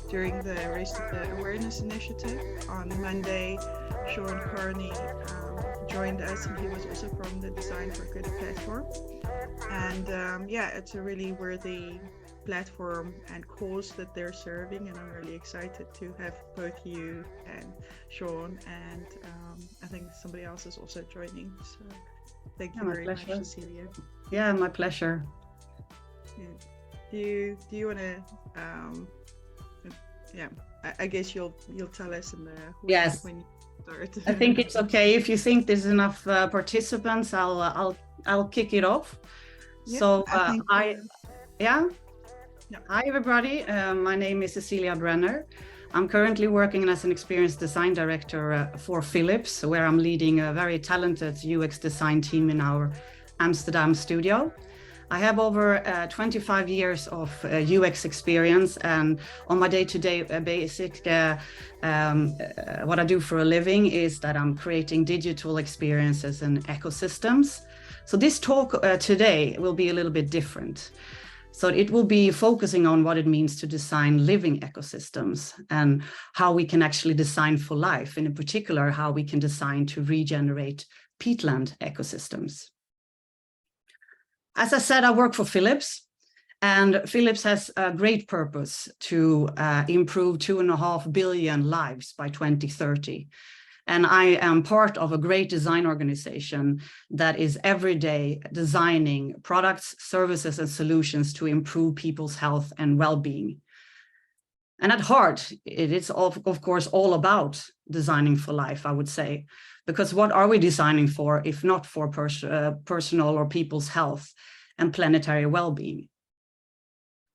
during the Race to the Awareness Initiative. On Monday, Sean Carney joined us, and he was also from the Design for Good platform. And it's a really worthy platform and cause that they're serving, and I'm really excited to have both you and Sean, and I think somebody else is also joining. So thank you very much, Cecilia. Yeah, my pleasure. Yeah. Do you want to? I guess you'll tell us in the yes. When you start. I think it's okay if you think there's enough participants. I'll kick it off. Yeah, so Yeah. Hi everybody. My name is Cecilia Brenner. I'm currently working as an experienced design director for Philips, where I'm leading a very talented UX design team in our Amsterdam studio. I have over 25 years of UX experience, and on my day-to-day basic, what I do for a living is that I'm creating digital experiences and ecosystems. So this talk today will be a little bit different. So it will be focusing on what it means to design living ecosystems and how we can actually design for life, and in particular, how we can design to regenerate peatland ecosystems. As I said, I work for Philips, and Philips has a great purpose to improve 2.5 billion lives by 2030. And I am part of a great design organization that is every day designing products, services, and solutions to improve people's health and well-being. And at heart, it is of course all about designing for life, I would say, because what are we designing for if not for personal or people's health and planetary well-being?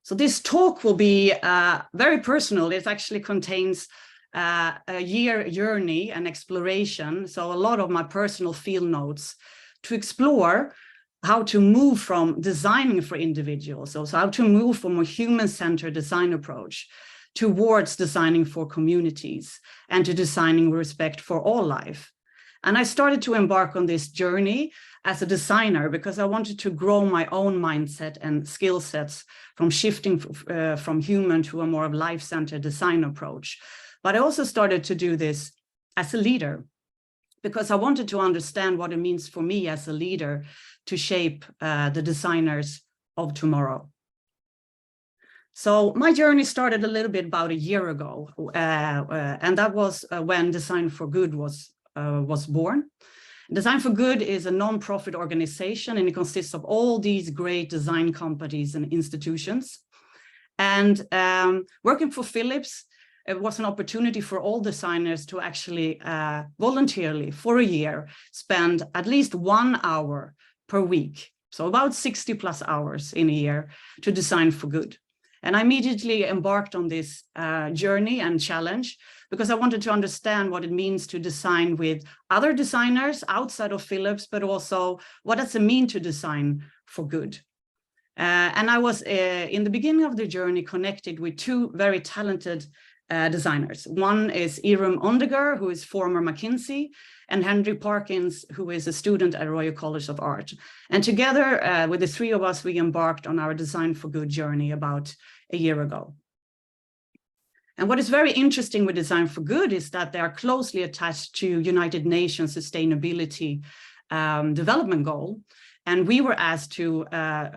So this talk will be very personal. It actually contains a year journey and exploration. So a lot of my personal field notes to explore how to move from designing for individuals, so how to move from a human-centered design approach towards designing for communities and to designing with respect for all life. And I started to embark on this journey as a designer because I wanted to grow my own mindset and skill sets from shifting from human to a more life-centered design approach. But I also started to do this as a leader because I wanted to understand what it means for me as a leader to shape the designers of tomorrow. So my journey started a little bit about a year ago, and that was when Design for Good was born. Design for Good is a non-profit organization, and it consists of all these great design companies and institutions. And working for Philips, it was an opportunity for all designers to actually voluntarily for a year spend at least 1 hour per week, so about 60 plus hours in a year, to design for good. And I immediately embarked on this journey and challenge because I wanted to understand what it means to design with other designers outside of Philips, but also what does it mean to design for good. And I was in the beginning of the journey connected with two very talented designers. One is Iram Ondegar, who is former McKinsey, and Henry Parkins, who is a student at Royal College of Art. And together with the three of us, we embarked on our Design for Good journey about a year ago. And what is very interesting with Design for Good is that they are closely attached to United Nations Sustainability Development Goal. And we were asked to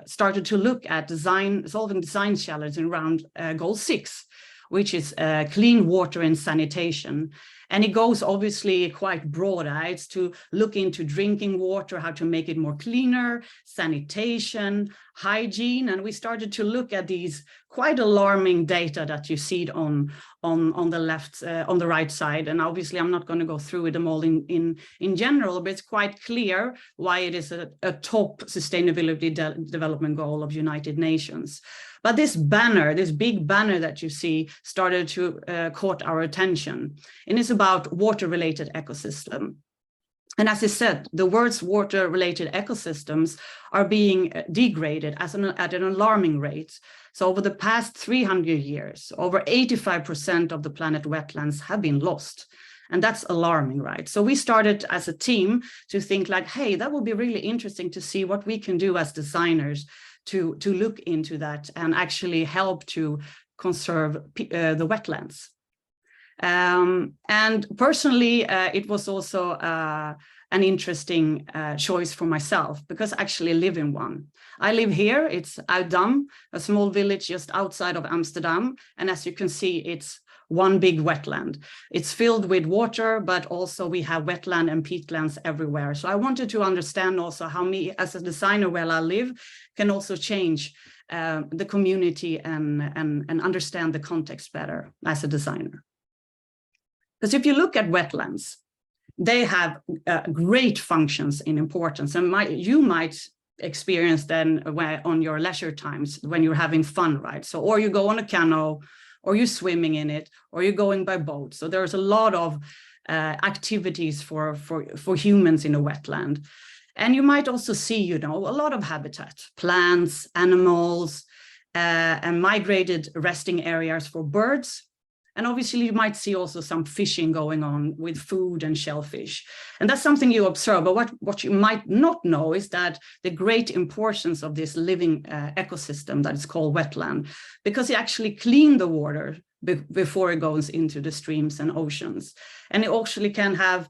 started to look at solving design challenges around Goal 6, which is clean water and sanitation. And it goes obviously quite broad. It's to look into drinking water, how to make it more cleaner, sanitation, hygiene. And we started to look at these quite alarming data that you see on the left, on the right side. And obviously, I'm not going to go through them all in general, but it's quite clear why it is a top sustainability development goal of United Nations. But this banner, this big banner that you see, started to caught our attention. And it's about water-related ecosystem. And as I said, the words water-related ecosystems are being degraded at an alarming rate. So over the past 300 years, over 85% of the planet wetlands have been lost. And that's alarming, right? So we started as a team to think like, hey, that would be really interesting to see what we can do as designers to look into that and actually help to conserve the wetlands. And personally, it was also an interesting choice for myself, because I actually live in one. I live here, it's Oudam, a small village just outside of Amsterdam. And as you can see, it's one big wetland. It's filled with water, but also we have wetland and peatlands everywhere. So I wanted to understand also how me as a designer where I live can also change the community and understand the context better as a designer. Because if you look at wetlands, they have great functions in importance, and you might experience then on your leisure times when you're having fun, right? So, or you go on a canoe, or you're swimming in it, or you're going by boat. So there's a lot of activities for humans in a wetland. And you might also see, you know, a lot of habitat, plants, animals, and migrated resting areas for birds. And obviously you might see also some fishing going on with food and shellfish. And that's something you observe. But what you might not know is that the great importance of this living ecosystem that is called wetland, because it actually cleans the water before it goes into the streams and oceans. And it actually can have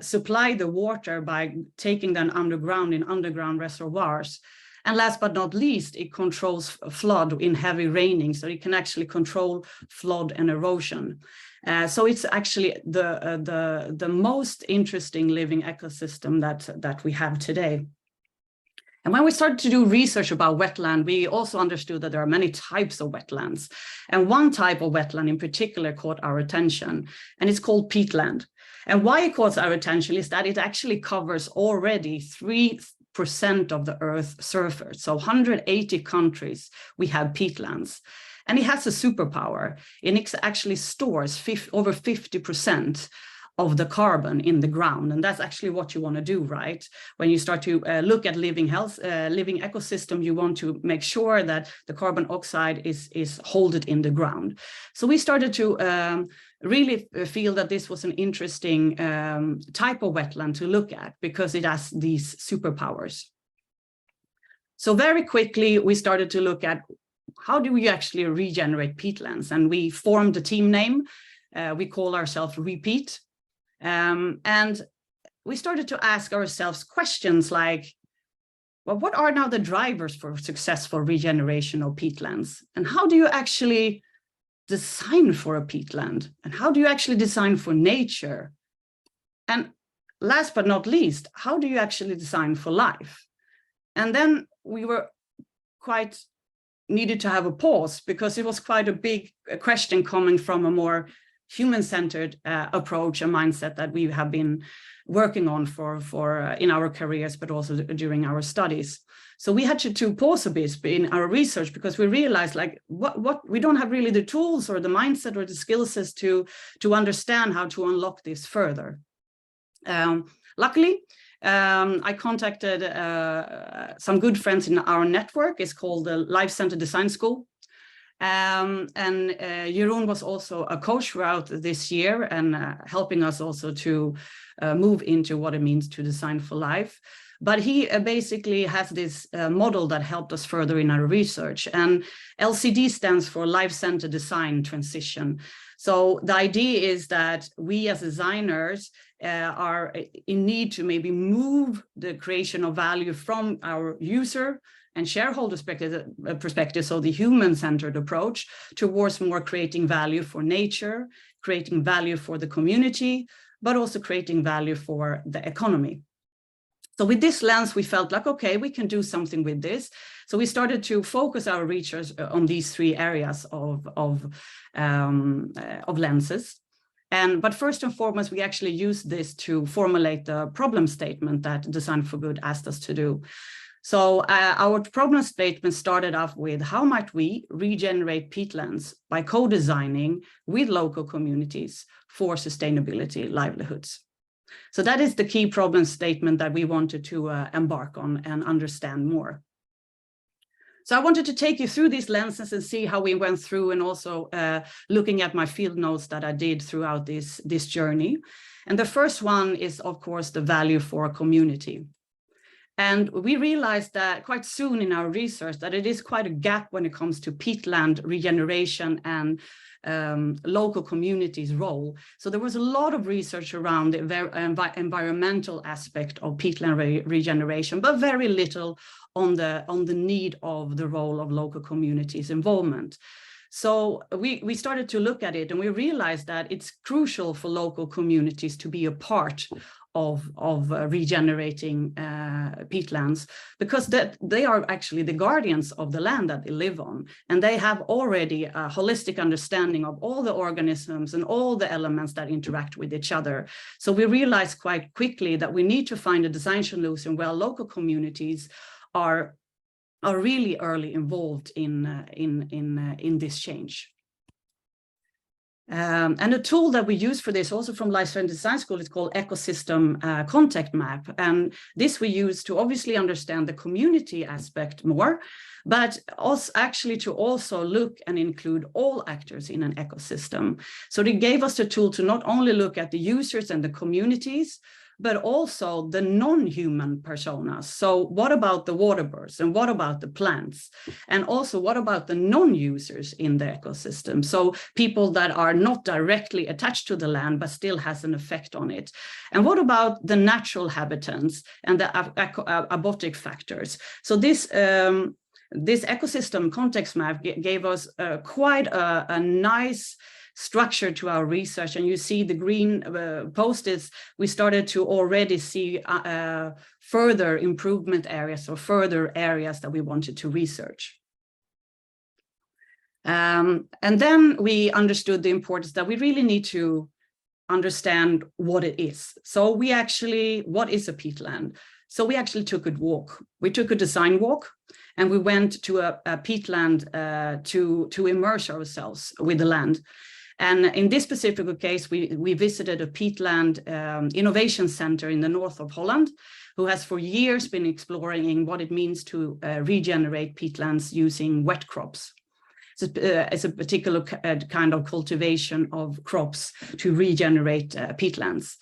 supply the water by taking them underground in underground reservoirs. And last but not least, it controls flood in heavy raining, so it can actually control flood and erosion. So it's actually the most interesting living ecosystem that we have today. And when we started to do research about wetland, we also understood that there are many types of wetlands. And one type of wetland in particular caught our attention, and it's called peatland. And why it caught our attention is that it actually covers already 3% of the Earth's surface. So 180 countries, we have peatlands. And it has a superpower. It actually stores over 50% of the carbon in the ground. And that's actually what you want to do, right? When you start to look at living ecosystem, you want to make sure that the carbon oxide is held in the ground. So we started to really feel that this was an interesting type of wetland to look at because it has these superpowers. So very quickly, we started to look at how do we actually regenerate peatlands? And we formed a team name. We call ourselves Repeat. And we started to ask ourselves questions like, well, what are now the drivers for successful regeneration of peatlands? And how do you actually design for a peatland? And how do you actually design for nature? And last but not least, how do you actually design for life? And then we were needed to have a pause because it was quite a big question coming from a more human-centered approach and mindset that we have been working on for in our careers, but also during our studies. So we had to pause a bit in our research because we realized like what we don't have really the tools or the mindset or the skill sets to understand how to unlock this further. Luckily, I contacted some good friends in our network. It's called the Life Center Design School. And Jeroen was also a coach throughout this year and helping us also to move into what it means to design for life. But he basically has this model that helped us further in our research. And LCD stands for Life Center Design Transition. So the idea is that we as designers are in need to maybe move the creation of value from our user and shareholders' perspective, so the human-centered approach, towards more creating value for nature, creating value for the community, but also creating value for the economy. So with this lens, we felt like, okay, we can do something with this. So we started to focus our research on these three areas of lenses. But first and foremost, we actually used this to formulate the problem statement that Design for Good asked us to do. So our problem statement started off with how might we regenerate peatlands by co-designing with local communities for sustainability livelihoods. So that is the key problem statement that we wanted to embark on and understand more. So I wanted to take you through these lenses and see how we went through, and also looking at my field notes that I did throughout this journey. And the first one is, of course, the value for a community. And we realized that quite soon in our research that it is quite a gap when it comes to peatland regeneration and local communities' role. So there was a lot of research around the environmental aspect of peatland regeneration, but very little on the need of the role of local communities' involvement. So we started to look at it, and we realized that it's crucial for local communities to be a part of regenerating peatlands, because they are actually the guardians of the land that they live on, and they have already a holistic understanding of all the organisms and all the elements that interact with each other. So we realized quite quickly that we need to find a design solution where local communities are really early involved in this change. And a tool that we use for this, also from Life Science Design School, is called Ecosystem Contact Map. And this we use to obviously understand the community aspect more, but also actually to also look and include all actors in an ecosystem. So they gave us the tool to not only look at the users and the communities, but also the non-human personas. So what about the water birds, and what about the plants? And also what about the non-users in the ecosystem? So people that are not directly attached to the land, but still has an effect on it. And what about the natural habitants and the abiotic factors? So this ecosystem context map gave us quite a nice structure to our research. And you see the green post-its, we started to already see further improvement areas or further areas that we wanted to research. And then we understood the importance that we really need to understand what it is. So we actually, what is a peatland? So we actually took a walk. We took a design walk, and we went to a peatland to immerse ourselves with the land. And in this specific case, we visited a peatland innovation center in the north of Holland, who has for years been exploring what it means to regenerate peatlands using wet crops. So, it's a particular kind of cultivation of crops to regenerate peatlands.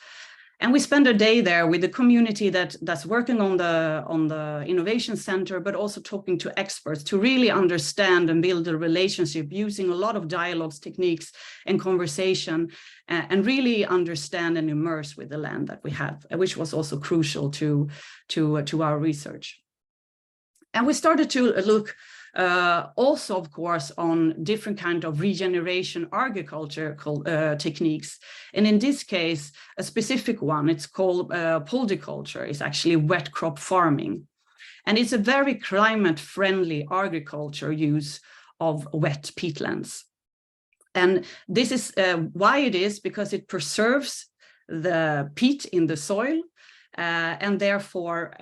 And we spend a day there with the community that's working on the innovation center, but also talking to experts to really understand and build a relationship using a lot of dialogues, techniques, and conversation, and really understand and immerse with the land that we have, which was also crucial to our research. And we started to look also, of course, on different kind of regeneration agricultural techniques. And in this case, a specific one, it's called polyculture. It's actually wet crop farming. And it's a very climate-friendly agriculture use of wet peatlands. And this is why it is, because it preserves the peat in the soil, and therefore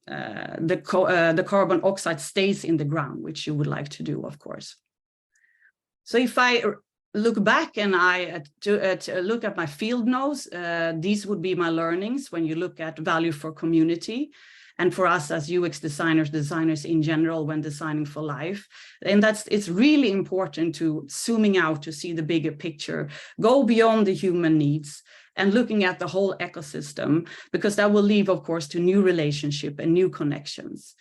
the carbon oxide stays in the ground, which you would like to do, of course. So if I look back and I look at my field notes, these would be my learnings when you look at value for community, and for us as UX designers in general when designing for life. And it's really important to zooming out to see the bigger picture, go beyond the human needs, and looking at the whole ecosystem, because that will lead, of course, to new relationship and new connections.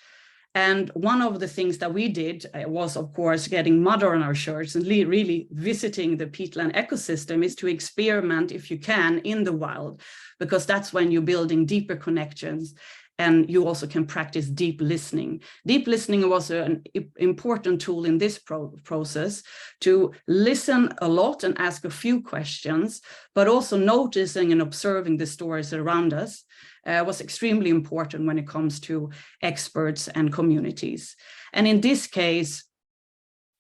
And one of the things that we did was, of course, getting mud on our shirts and really visiting the peatland ecosystem, is to experiment, if you can, in the wild, because that's when you're building deeper connections. And you also can practice deep listening. Deep listening was an important tool in this process, to listen a lot and ask a few questions, but also noticing and observing the stories around us was extremely important when it comes to experts and communities. And in this case,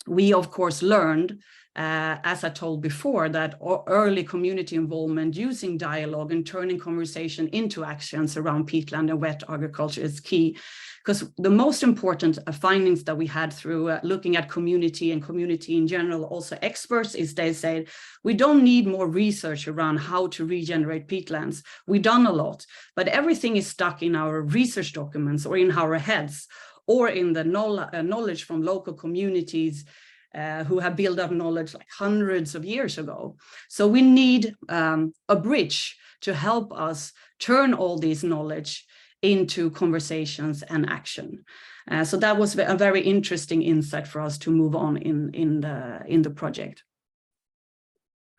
we, of course, learned, as I told before, that early community involvement using dialogue and turning conversation into actions around peatland and wet agriculture is key. Because the most important findings that we had through looking at community and community in general, also experts, is they said, we don't need more research around how to regenerate peatlands. We've done a lot, but everything is stuck in our research documents or in our heads, or in the knowledge from local communities who have built up knowledge like hundreds of years ago. So we need a bridge to help us turn all this knowledge into conversations and action. So that was a very interesting insight for us to move on in the project.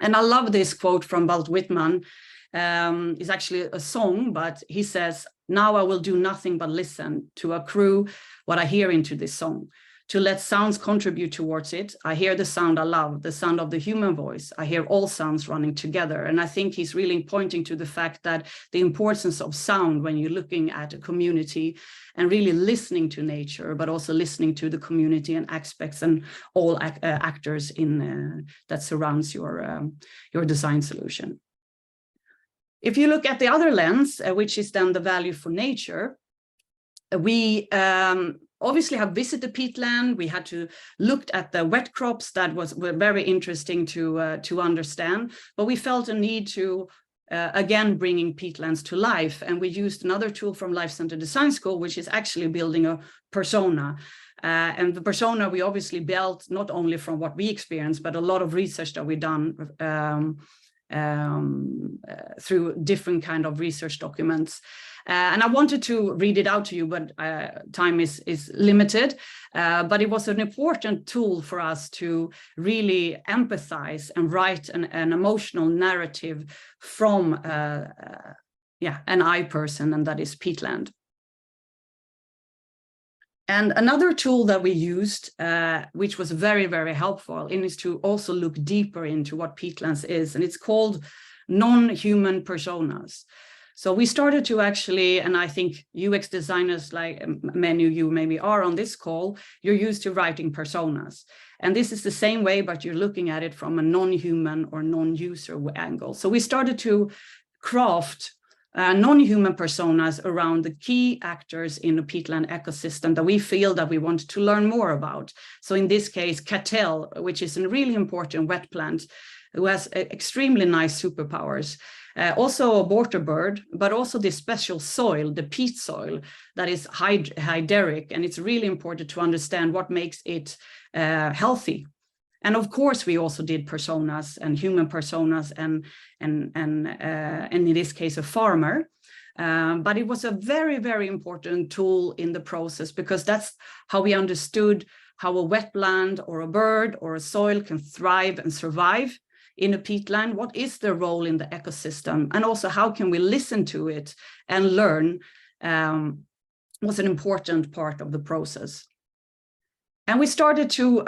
And I love this quote from Walt Whitman. It's actually a song, but he says, "Now I will do nothing but listen to accrue what I hear into this song, to let sounds contribute towards it. I hear the sound I love, the sound of the human voice. I hear all sounds running together." And I think he's really pointing to the fact that the importance of sound when you're looking at a community and really listening to nature, but also listening to the community and aspects and all actors in that surrounds your design solution. If you look at the other lens, which is then the value for nature, we obviously have visited peatland. We had to look at the wet crops. That were very interesting to understand, but we felt a need to again bringing peatlands to life, and we used another tool from Life Center Design School, which is actually building a persona. And the persona we obviously built not only from what we experienced, but a lot of research that we've done through different kind of research documents. And I wanted to read it out to you, but time is limited. But it was an important tool for us to really empathize and write an emotional narrative from an I person, and that is peatland. And another tool that we used, which was very, very helpful, is to also look deeper into what peatlands is, and it's called non-human personas. So we started to actually, and I think UX designers, like many of you maybe are on this call, you're used to writing personas. And this is the same way, but you're looking at it from a non-human or non-user angle. So we started to craft non-human personas around the key actors in the peatland ecosystem that we feel that we want to learn more about. So in this case, cattle, which is a really important wet plant who has extremely nice superpowers. Also a water bird, but also this special soil, the peat soil, that is hyderic, and it's really important to understand what makes it healthy. And of course, we also did personas and human personas, and in this case, a farmer. But it was a very, very important tool in the process, because that's how we understood how a wetland or a bird or a soil can thrive and survive in a peatland. What is their role in the ecosystem? And also, how can we listen to it and learn was an important part of the process. And we started to,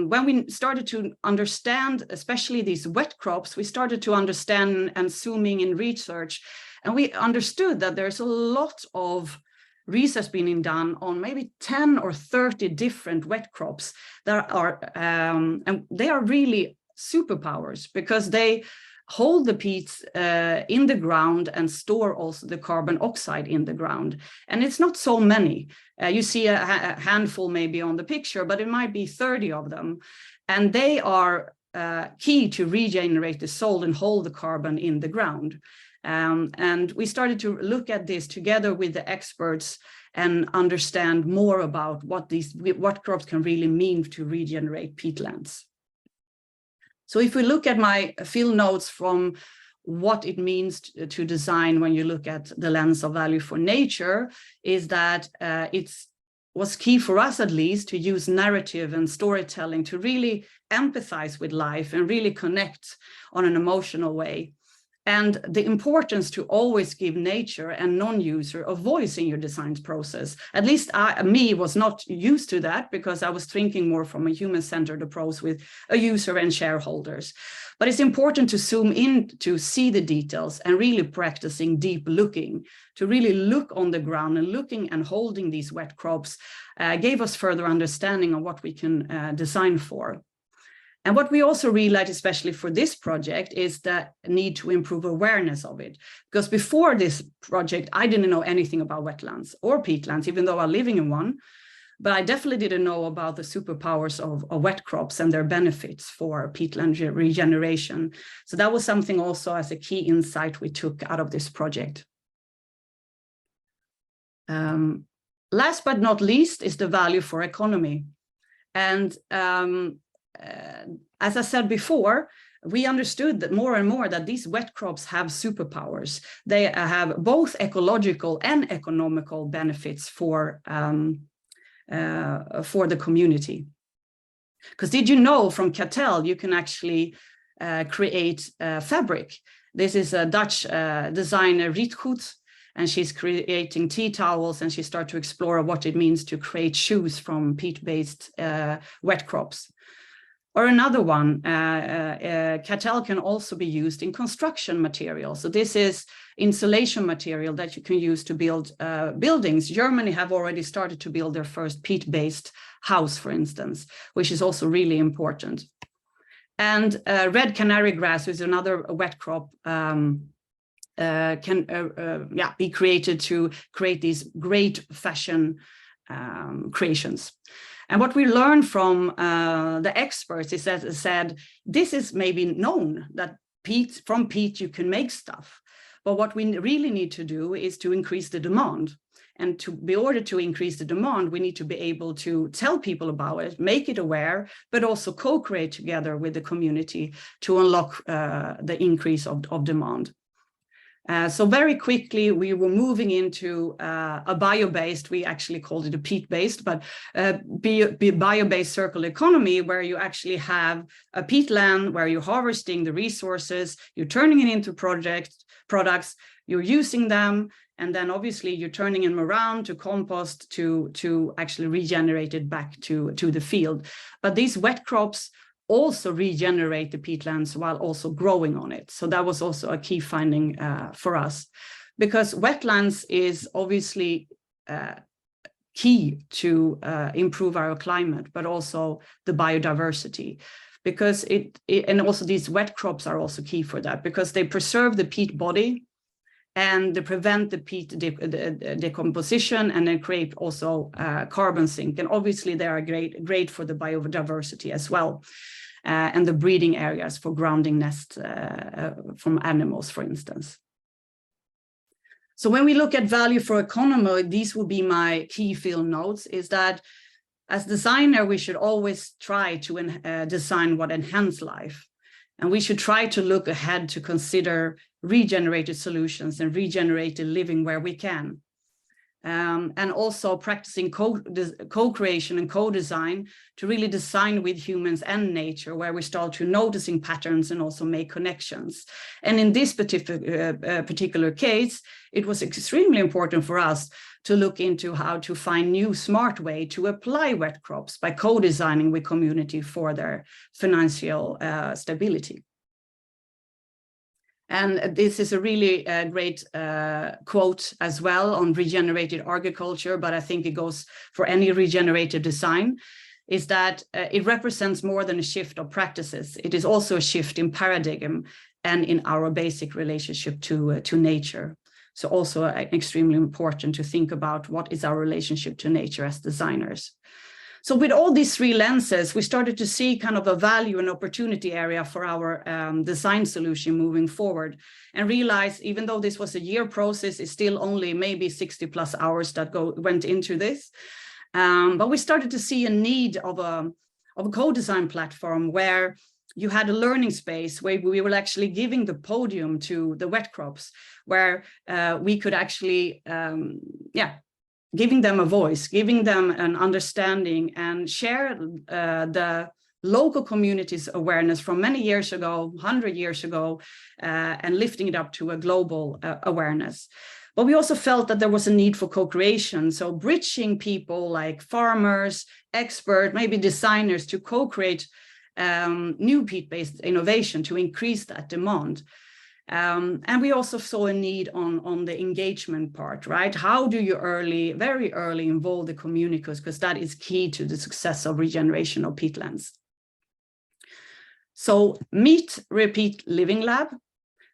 when we started to understand, especially these wet crops, we started to understand and zooming in research, and we understood that there's a lot of research being done on maybe 10 or 30 different wet crops that are, and they are really superpowers, because they hold the peats in the ground and store also the carbon oxide in the ground. And it's not so many. You see a handful maybe on the picture, but it might be 30 of them. And they are key to regenerate the soil and hold the carbon in the ground. And we started to look at this together with the experts and understand more about what crops can really mean to regenerate peatlands. So if we look at my field notes from what it means to design when you look at the lens of value for nature, is that it was key for us, at least, to use narrative and storytelling to really empathize with life and really connect on an emotional way. And the importance to always give nature and non-user a voice in your design process. At least me was not used to that, because I was thinking more from a human-centered approach with a user and shareholders. But it's important to zoom in to see the details and really practicing deep looking, to really look on the ground, and looking and holding these wet crops gave us further understanding of what we can design for. And what we also realized, especially for this project, is the need to improve awareness of it. Because before this project, I didn't know anything about wetlands or peatlands, even though I'm living in one. But I definitely didn't know about the superpowers of wet crops and their benefits for peatland regeneration. So that was something also as a key insight we took out of this project. Last but not least is the value for economy. And as I said before, we understood that more and more that these wet crops have superpowers. They have both ecological and economical benefits for the community. Because did you know from Cattell, you can actually create fabric. This is a Dutch designer, Rietgoed, and she's creating tea towels, and she started to explore what it means to create shoes from peat-based wet crops. Or another one, Cattell can also be used in construction materials. So this is insulation material that you can use to build buildings. Germany have already started to build their first peat-based house, for instance, which is also really important. And red canary grass is another wet crop can be created to create these great fashion creations. And what we learned from the experts is that said, this is maybe known that from peat you can make stuff. But what we really need to do is to increase the demand. And in order to increase the demand, we need to be able to tell people about it, make it aware, but also co-create together with the community to unlock the increase of demand. So very quickly, we were moving into a bio-based, we actually called it a peat-based, but bio-based circular economy, where you actually have a peatland, where you're harvesting the resources, you're turning it into products, you're using them, and then obviously you're turning them around to compost to actually regenerate it back to the field. But these wet crops also regenerate the peatlands while also growing on it. So that was also a key finding for us, because wetlands is obviously key to improve our climate, but also the biodiversity, because and also these wet crops are also key for that, because they preserve the peat body and they prevent the peat decomposition, and then create also carbon sink. And obviously they are great for the biodiversity as well. And the breeding areas for grounding nests from animals, for instance. So when we look at value for economy, these will be my key field notes, is that as designer, we should always try to design what enhance life. And we should try to look ahead to consider regenerated solutions and regenerated living where we can. And also practicing co-creation and co-design to really design with humans and nature, where we start to noticing patterns and also make connections. And in this particular case, it was extremely important for us to look into how to find new smart way to apply wet crops by co-designing with community for their financial stability. And this is a really great quote as well on regenerated agriculture, but I think it goes for any regenerative design, is that it represents more than a shift of practices. It is also a shift in paradigm and in our basic relationship to nature. So also extremely important to think about what is our relationship to nature as designers. So with all these three lenses, we started to see kind of a value and opportunity area for our design solution moving forward, and realize even though this was a year process, it's still only maybe 60+ hours that went into this. But we started to see a need of a co-design platform where you had a learning space where we were actually giving the podium to the wet crops, where we could actually, giving them a voice, giving them an understanding, and share the local community's awareness from many years ago, 100 years ago, and lifting it up to a global awareness. But we also felt that there was a need for co-creation. So bridging people like farmers, experts, maybe designers to co-create new peat-based innovation to increase that demand. And we also saw a need on the engagement part, right? How do you very early involve the communities, because that is key to the success of regeneration of peatlands. So Meet, Repeat Living Lab,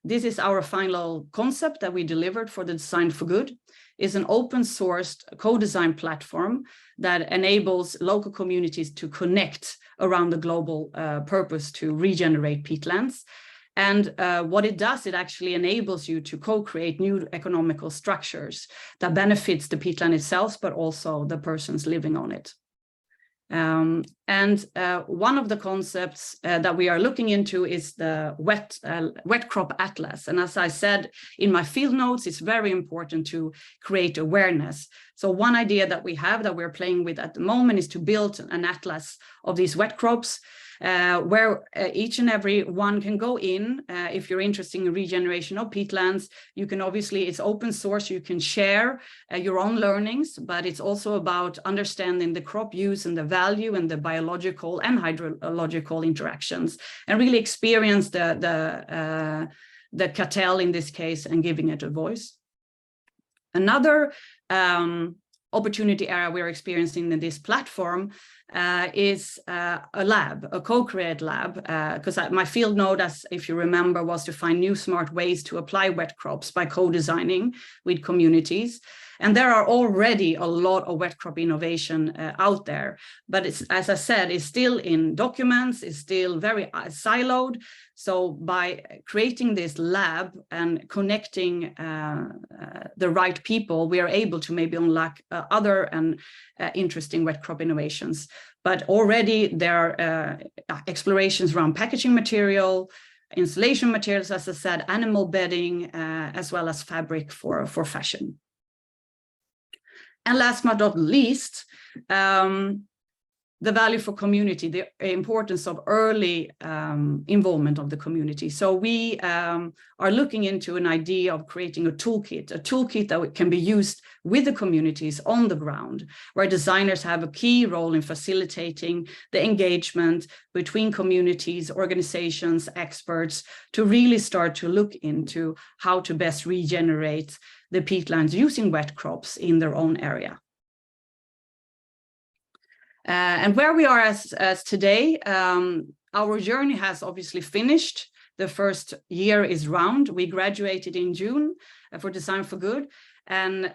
this is our final concept that we delivered for the Design for Good, is an open sourced co-design platform that enables local communities to connect around the global purpose to regenerate peatlands. And what it does, it actually enables you to co-create new economical structures that benefits the peatland itself, but also the persons living on it. One of the concepts that we are looking into is the wet crop atlas. And as I said in my field notes, it's very important to create awareness. So one idea that we have that we're playing with at the moment is to build an atlas of these wet crops, where each and every one can go in. If you're interested in regeneration of peatlands, you can obviously, it's open source, you can share your own learnings, but it's also about understanding the crop use and the value and the biological and hydrological interactions, and really experience the cartel in this case and giving it a voice. Another opportunity area we're experiencing in this platform is a lab, a co-create lab, because my field note, as if you remember, was to find new smart ways to apply wet crops by co-designing with communities. And there are already a lot of wet crop innovation out there, but it's, as I said, it's still in documents, it's still very siloed. So by creating this lab and connecting the right people, we are able to maybe unlock other and interesting wet crop innovations. But already there are explorations around packaging material, insulation materials, as I said, animal bedding, as well as fabric for fashion. And last but not least, the value for community, the importance of early involvement of the community. So we are looking into an idea of creating a toolkit that can be used with the communities on the ground, where designers have a key role in facilitating the engagement between communities, organizations, experts, to really start to look into how to best regenerate the peatlands using wet crops in their own area. And where we are as today, our journey has obviously finished. The first year is round. We graduated in June for Design for Good. And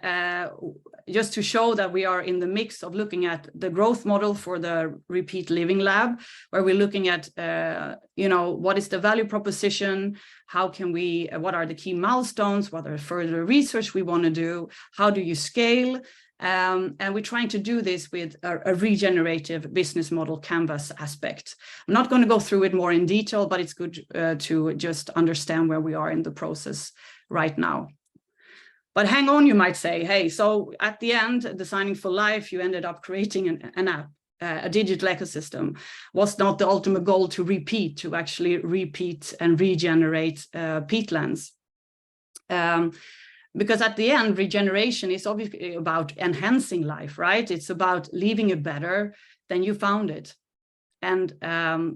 just to show that we are in the mix of looking at the growth model for the Repeat Living Lab, where we're looking at, what is the value proposition? How can we, what are the key milestones? What are further research we want to do? How do you scale? And we're trying to do this with a regenerative business model canvas aspect. I'm not going to go through it more in detail, but it's good to just understand where we are in the process right now. But hang on, you might say, hey, so at the end, Designing for Life, you ended up creating an app, a digital ecosystem. Was not the ultimate goal to actually repeat and regenerate peatlands? Because at the end, regeneration is obviously about enhancing life, right? It's about leaving it better than you found it. And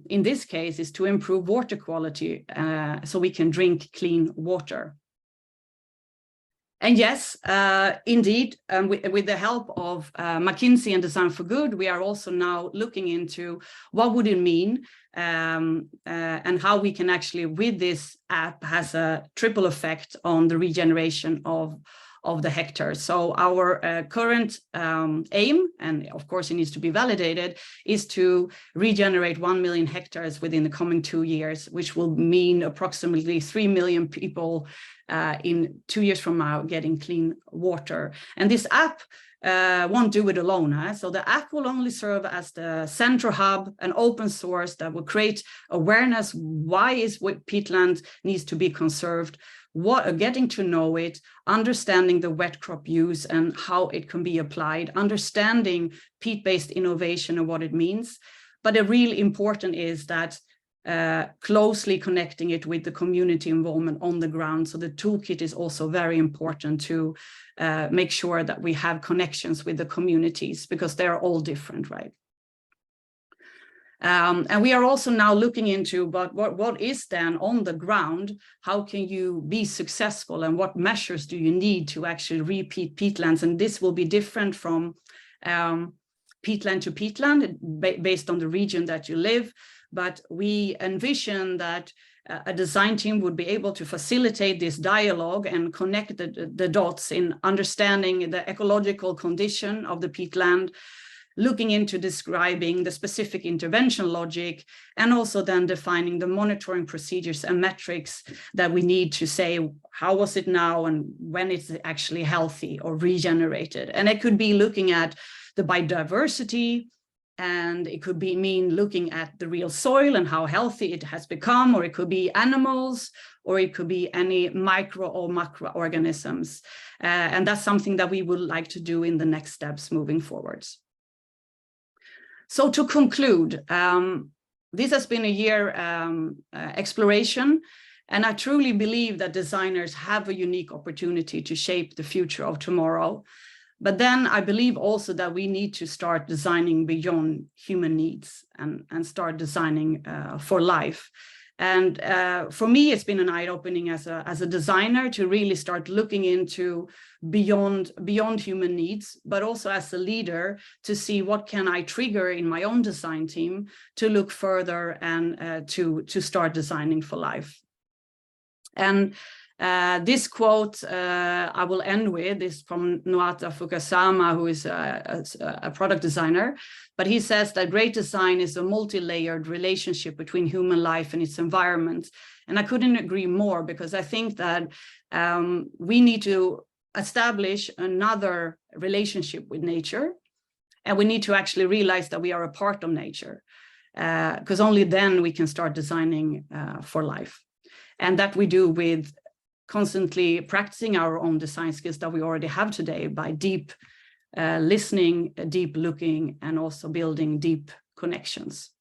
in this case, is to improve water quality so we can drink clean water. And yes, indeed, with the help of McKinsey and Design for Good, we are also now looking into what would it mean and how we can actually, with this app, has a triple effect on the regeneration of the hectares. So our current aim, and of course it needs to be validated, is to regenerate 1 million hectares within the coming 2 years, which will mean approximately 3 million people in 2 years from now getting clean water. And this app won't do it alone. So the app will only serve as the central hub, an open source that will create awareness. Why is peatland needs to be conserved? Getting to know it, understanding the wet crop use and how it can be applied, understanding peat-based innovation and what it means. But the really important is that closely connecting it with the community involvement on the ground. So the toolkit is also very important to make sure that we have connections with the communities, because they're all different, right? And we are also now looking into what is then on the ground, how can you be successful and what measures do you need to actually repeat peatlands? And this will be different from peatland to peatland based on the region that you live. But we envision that a design team would be able to facilitate this dialogue and connect the dots in understanding the ecological condition of the peatland, looking into describing the specific intervention logic, and also then defining the monitoring procedures and metrics that we need to say, how was it now and when it's actually healthy or regenerated? And it could be looking at the biodiversity, And it could mean looking at the real soil and how healthy it has become, or it could be animals, or it could be any micro or macro organisms. And that's something that we would like to do in the next steps moving forwards. So to conclude, this has been a year exploration, and I truly believe that designers have a unique opportunity to shape the future of tomorrow. But then I believe also that we need to start designing beyond human needs and start designing for life. And for me, it's been an eye-opening as a designer to really start looking into beyond human needs, but also as a leader to see what can I trigger in my own design team to look further and to start designing for life. And this quote I will end with is from Noata Fukusama, who is a product designer, but he says that great design is a multi-layered relationship between human life and its environment. And I couldn't agree more, because I think that we need to establish another relationship with nature, and we need to actually realize that we are a part of nature, because only then we can start designing for life. And that we do with constantly practicing our own design skills that we already have today by deep listening, deep looking, and also building deep connections.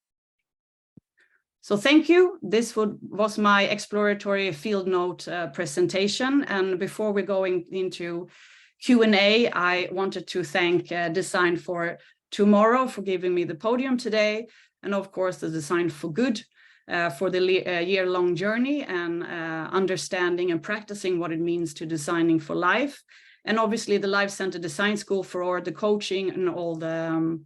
So thank you. This was my exploratory field note presentation. And before we're going into Q&A, I wanted to thank Design for Tomorrow for giving me the podium today, and of course the Design for Good for the year-long journey and understanding and practicing what it means to designing for life. And obviously the Life Center Design School for all the coaching and all the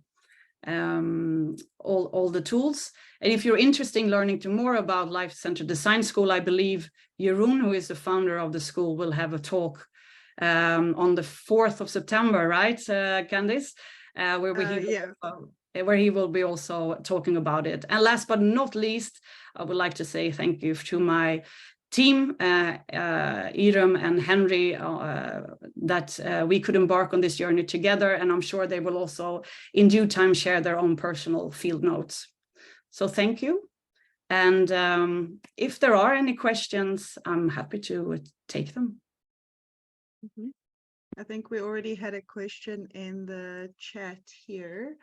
tools. And if you're interested in learning more about Life Center Design School, I believe Jeroen, who is the founder of the school, will have a talk on the 4th of September, right, Candice? Where he will be also talking about it. And last but not least, I would like to say thank you to my team, Irem and Henry, that we could embark on this journey together. And I'm sure they will also in due time share their own personal field notes. So thank you. And if there are any questions, I'm happy to take them. Mm-hmm. I think we already had a question in the chat here.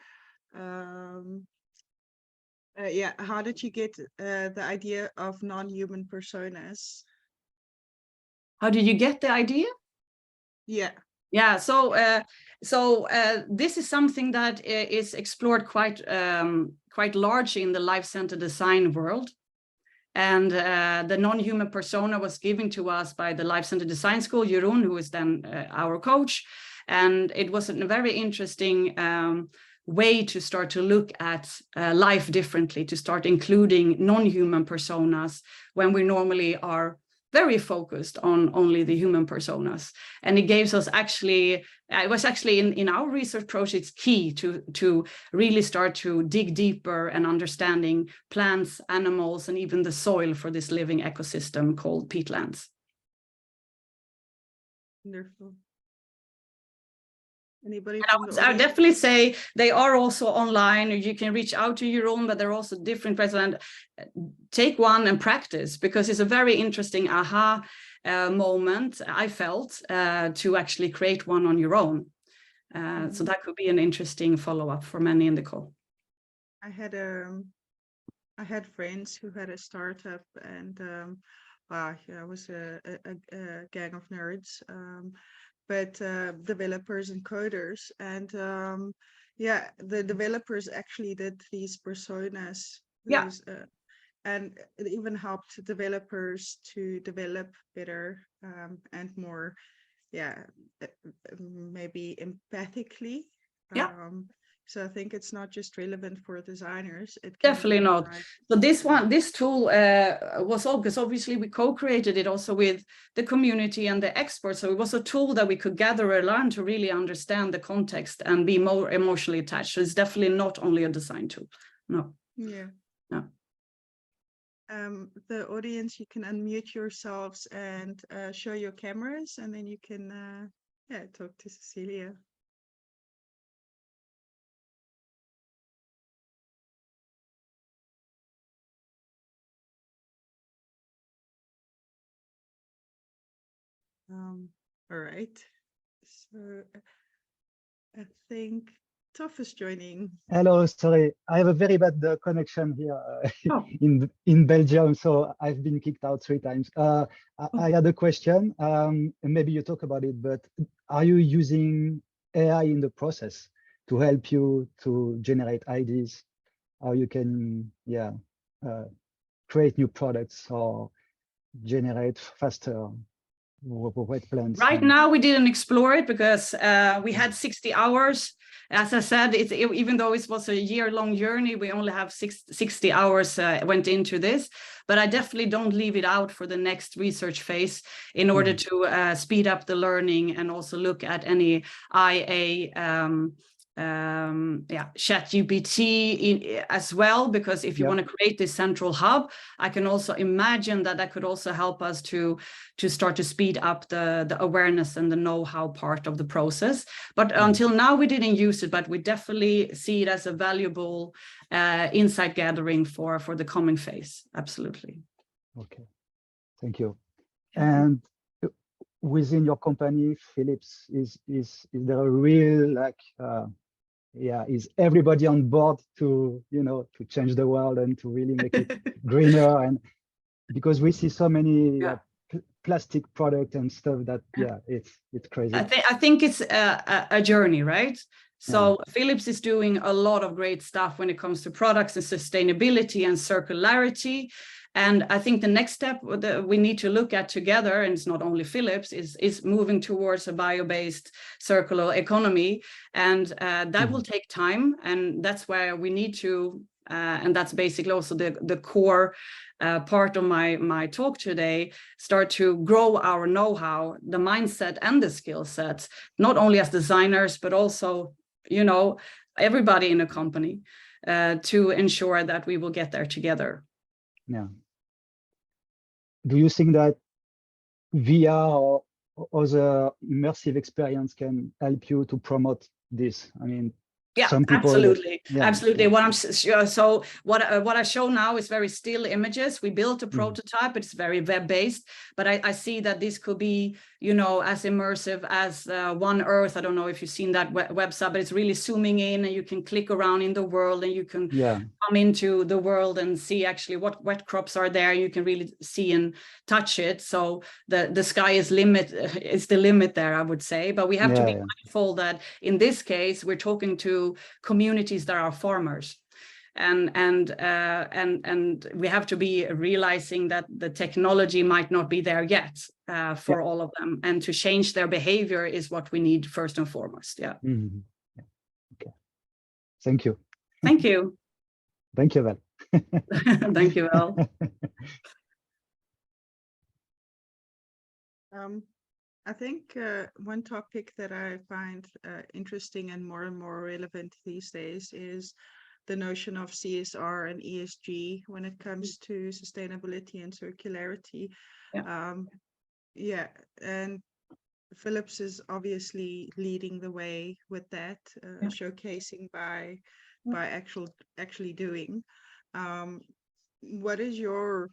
Yeah, how did you get the idea of non-human personas? How did you get the idea? Yeah, so this is something that is explored quite large in the Life Center design world. And the non-human persona was given to us by the Life Center Design School, Jeroen, who is then our coach. And it was a very interesting way to start to look at life differently, to start including non-human personas when we normally are very focused on only the human personas. And it gives us actually, it was actually in our research projects key to really start to dig deeper and understanding plants, animals, and even the soil for this living ecosystem called peatlands. Wonderful. Anybody? I would definitely say they are also online. You can reach out to your own, but there are also different present. Take one and practice, because it's a very interesting aha moment, I felt, to actually create one on your own. So that could be an interesting follow-up for many in the call. I had friends who had a startup, and it was a gang of nerds. But developers and coders, and the developers actually did these personas. And it even helped developers to develop better and more, maybe empathically. So I think it's not just relevant for designers. It can definitely not. So this tool was all, because obviously we co-created it also with the community and the experts. So it was a tool that we could gather and learn to really understand the context and be more emotionally attached. So it's definitely not only a design tool. No. Yeah. No. The audience, you can unmute yourselves and show your cameras, and then you can talk to Cecilia. All right. So I think Toph is joining. Hello, sorry, I have a very bad connection here Oh. in Belgium, so I've been kicked out 3 times. I had a question, and maybe you talk about it, but are you using AI in the process to help you to generate ideas, how you can, create new products or generate faster wet plants? Right now, we didn't explore it because we had 60 hours. As I said, even though it was a year-long journey, we only have 60 hours went into this. But I definitely don't leave it out for the next research phase in order to speed up the learning and also look at any IA ChatGPT as well, because if you want to create this central hub, I can also imagine that could also help us to start to speed up the awareness and the know-how part of the process. But until now, we didn't use it, but we definitely see it as a valuable insight gathering for the coming phase. Absolutely. Okay, thank you. And within your company, Philips, is there a real is everybody on board to to change the world and to really make it greener? And because we see so many plastic product and stuff that it's crazy. I think it's a journey, right? So Philips is doing a lot of great stuff when it comes to products and sustainability and circularity. And I think the next step that we need to look at together, and it's not only Philips, is moving towards a bio-based circular economy. And that will take time. And that's where we need to, and that's basically also the core part of my talk today, start to grow our know-how, the mindset and the skill sets, not only as designers, but also, everybody in a company to ensure that we will get there together. Yeah. Do you think that VR or other immersive experience can help you to promote this? I mean, some people, absolutely. Absolutely. What I show now is very still images. We built a prototype, it's very web-based, but I see that this could be, as immersive as One Earth. I don't know if you've seen that website, but it's really zooming in and you can click around in the world and you can come into the world and see actually what wet crops are there. You can really see and touch it. So the sky is the limit there, I would say. But we have to be mindful that in this case, we're talking to communities that are farmers. And we have to be realizing that the technology might not be there yet for all of them, and to change their behavior is what we need first and foremost. Okay, thank you. Thank you. Thank you, Val. Thank you, Val. I think one topic that I find interesting and more relevant these days is the notion of CSR and ESG when it comes to sustainability and circularity. And Philips is obviously leading the way with that, showcasing by actually doing. What is your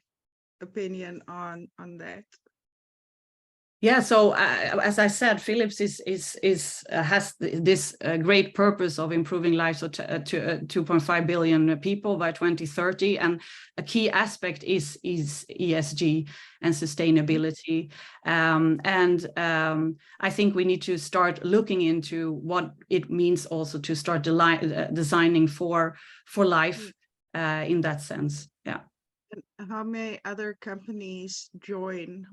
opinion on that? Yeah, so as I said, Philips has this great purpose of improving lives of 2.5 billion people by 2030, and a key aspect is ESG and sustainability. I think we need to start looking into what it means also to start designing for life in that sense. Yeah. How may other companies join?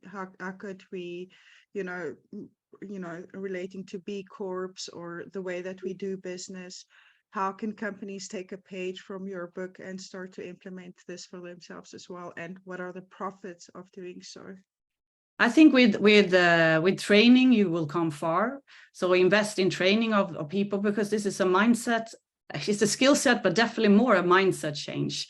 How could we, relating to B Corps or the way that we do business, how can companies take a page from your book and start to implement this for themselves as well? And what are the profits of doing so? I think with training, you will come far. So invest in training of people, because this is a mindset, it's a skill set, but definitely more a mindset change.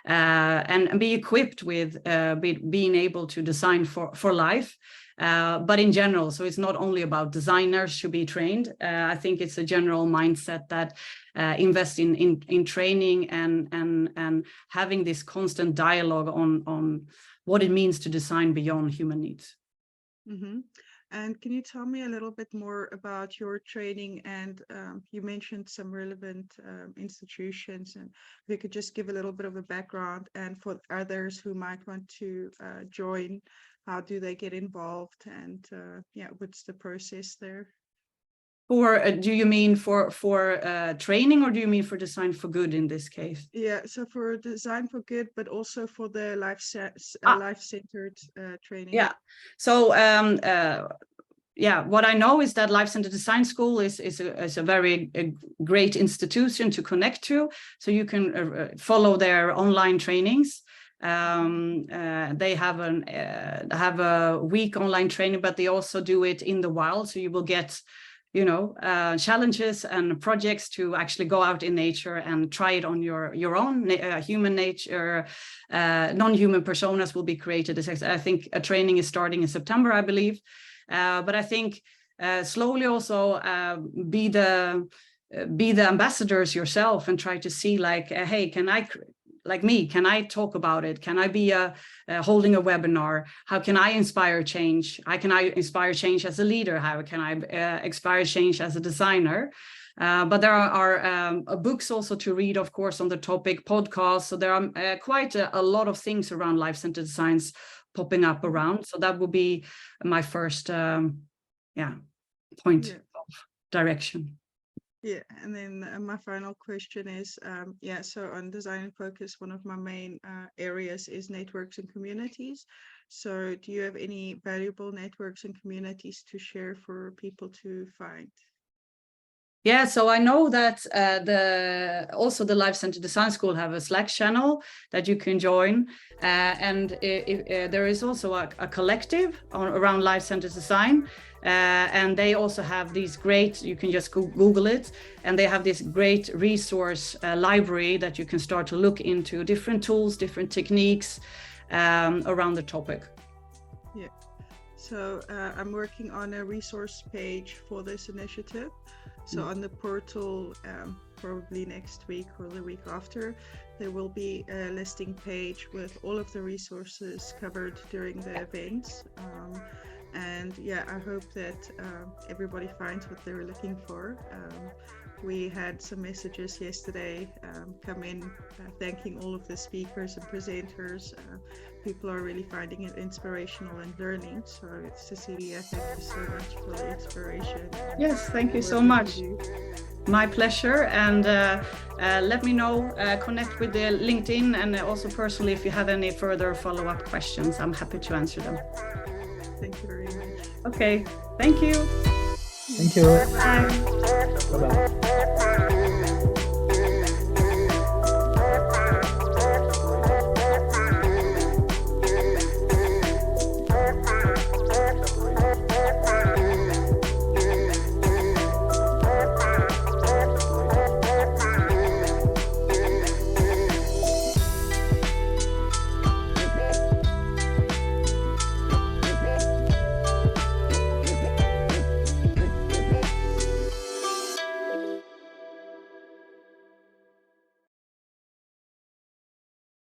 And be equipped with being able to design for life, but in general. So it's not only about designers should be trained. I think it's a general mindset that invest in training and having this constant dialogue on what it means to design beyond human needs. Mm-hmm. And can you tell me a little bit more about your training? And you mentioned some relevant institutions, and if you could just give a little bit of a background, and for others who might want to join, how do they get involved? And yeah, what's the process there? For do you mean for training, or do you mean for Design for Good in this case? Yeah, so for Design for Good, but also for the life-centered training. Yeah. So yeah, what I know is that Life-Centered Design School is a very great institution to connect to. So you can follow their online trainings. They have a week online training, but they also do it in the wild. So you will get, you know, challenges and projects to actually go out in nature and try it on your own. Human nature, non-human personas will be created. I think a training is starting in September, I believe. But I think slowly also be the ambassadors yourself and try to see like, hey, can I talk about it? Can I be holding a webinar? How can I inspire change? How can I inspire change as a leader? How can I inspire change as a designer? But there are books also to read, of course, on the topic, podcasts. So there are quite a lot of things around life-centered designs popping up around. So that will be my first point of direction. Yeah, and then my final question is, so on Design in Focus, one of my main areas is networks and communities. So do you have any valuable networks and communities to share for people to find? Yeah, so I know that the Life-Centered Design School have a Slack channel that you can join, and there is also a collective around Life-Centered Design, and they also have these great, you can just Google it, and they have this great resource library that you can start to look into different tools, different techniques around the topic. Yeah, so I'm working on a resource page for this initiative. So on the portal, probably next week or the week after, there will be a listing page with all of the resources covered during the events. And yeah, I hope that everybody finds what they're looking for. We had some messages yesterday come in thanking all of the speakers and presenters. People are really finding it inspirational and learning. So Cecilia, thank you so much for the inspiration. Yes, thank you so much. My pleasure. And let me know, connect with the LinkedIn, and also personally, if you have any further follow-up questions, I'm happy to answer them. Thank you very much. Okay, thank you. Thank you. Bye. Bye-bye.